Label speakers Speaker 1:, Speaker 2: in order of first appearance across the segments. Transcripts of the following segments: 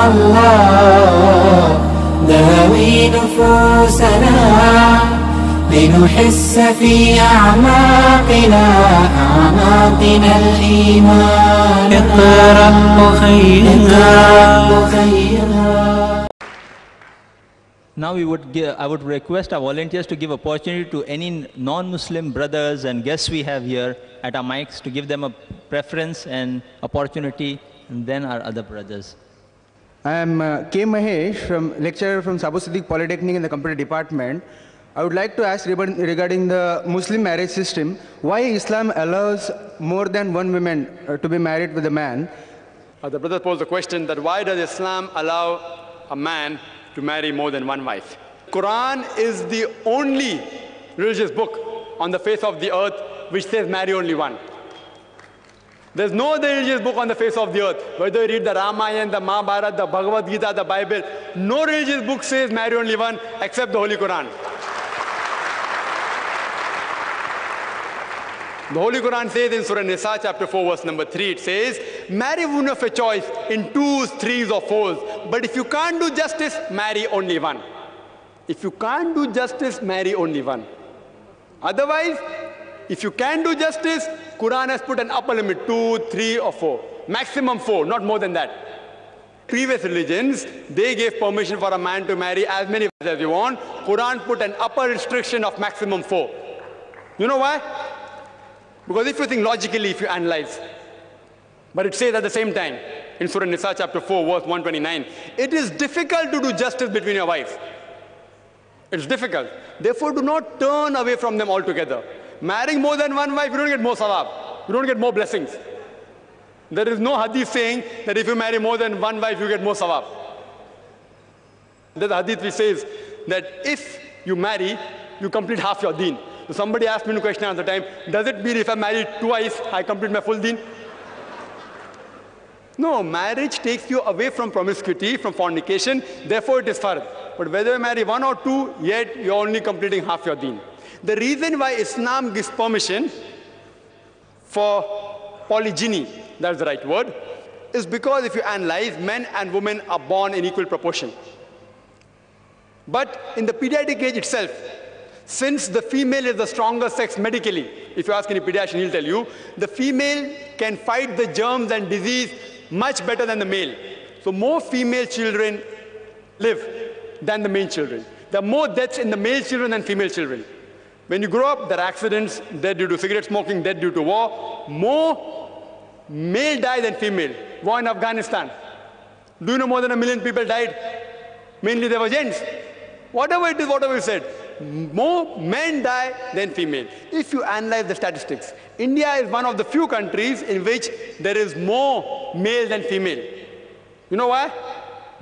Speaker 1: الله داوي نفوسنا لنحس في أعماقنا الإيمان. اقرأ خيرا.
Speaker 2: Now I would request our volunteers to give opportunity to any non-Muslim brothers and guests we have here at our mics to give them a preference and opportunity, and then our other brothers.
Speaker 3: I am K. Mahesh, lecturer from Sabu Siddiq Polytechnic in the Computer Department. I would like to ask regarding the Muslim marriage system, why Islam allows more than one woman to be married with a man?
Speaker 4: The brother posed the question that why does Islam allow a man to marry more than one wife? Quran is the only religious book on the face of the earth which says marry only one. There's no other religious book on the face of the earth. Whether you read the Ramayana, the Mahabharata, the Bhagavad Gita, the Bible, no religious book says marry only one except the Holy Quran. The Holy Quran says in Surah Nisa chapter 4 verse number 3, it says, marry women of your choice in twos, threes or fours. But if you can't do justice, marry only one. If you can't do justice, marry only one. Otherwise, if you can do justice, Quran has put an upper limit, 2, 3 or 4. Maximum 4, not more than that. Previous religions, they gave permission for a man to marry as many wives as you want. Quran put an upper restriction of maximum 4. You know why? Because if you think logically, if you analyze, but it says at the same time, in Surah Nisa chapter 4, verse 129, it is difficult to do justice between your wives. It's difficult. Therefore, do not turn away from them altogether. Marrying more than one wife, you don't get more sawab. You don't get more blessings. There is no hadith saying that if you marry more than one wife, you get more sawab. There's a hadith which says that if you marry, you complete half your deen. So somebody asked me a question at the time, does it mean if I marry twice, I complete my full deen? No, marriage takes you away from promiscuity, from fornication, therefore it is fard. But whether you marry one or two, yet you're only completing half your deen. The reason why Islam gives permission for polygyny, that's the right word, is because if you analyze, men and women are born in equal proportion. But in the pediatric age itself, since the female is the stronger sex medically, if you ask any pediatrician, he'll tell you, the female can fight the germs and disease much better than the male. So more female children live than the male children. There are more deaths in the male children than female children. When you grow up, there are accidents, death due to cigarette smoking, death due to war. More male die than female. War in Afghanistan. Do you know more than 1 million people died? Mainly they were gents. Whatever it is, whatever you said. More men die than female. If you analyze the statistics, India is one of the few countries in which there is more male than female. You know why?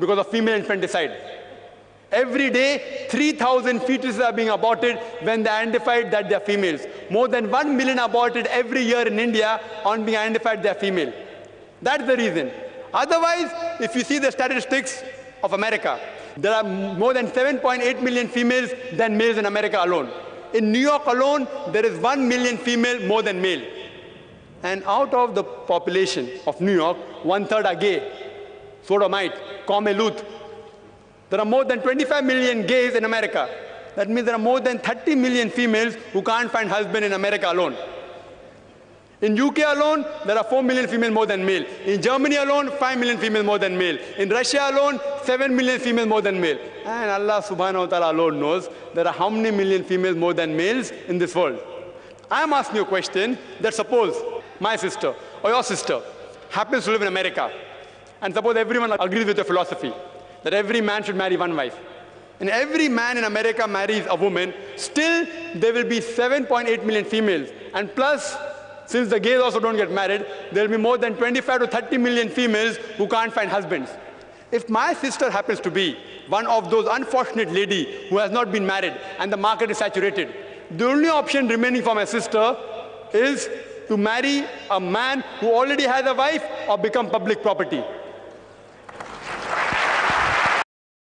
Speaker 4: Because of female infanticide. Every day, 3,000 fetuses are being aborted when they identified that they are females. More than 1 million aborted every year in India on being identified they are female. That's the reason. Otherwise, if you see the statistics of America, there are more than 7.8 million females than males in America alone. In New York alone, there is 1 million female more than male. And out of the population of New York, 1/3 are gay, sodomite, Luth. There are more than 25 million gays in America. That means there are more than 30 million females who can't find husband in America alone. In UK alone, there are 4 million females more than male. In Germany alone, 5 million females more than male. In Russia alone, 7 million females more than male. And Allah subhanahu wa ta'ala alone knows there are how many million females more than males in this world. I am asking you a question that suppose my sister or your sister happens to live in America, and suppose everyone agrees with your philosophy that every man should marry one wife, and every man in America marries a woman, still there will be 7.8 million females. And plus, since the gays also don't get married, there will be more than 25 to 30 million females who can't find husbands. If my sister happens to be one of those unfortunate ladies who has not been married and the market is saturated, the only option remaining for my sister is to marry a man who already has a wife or become public property.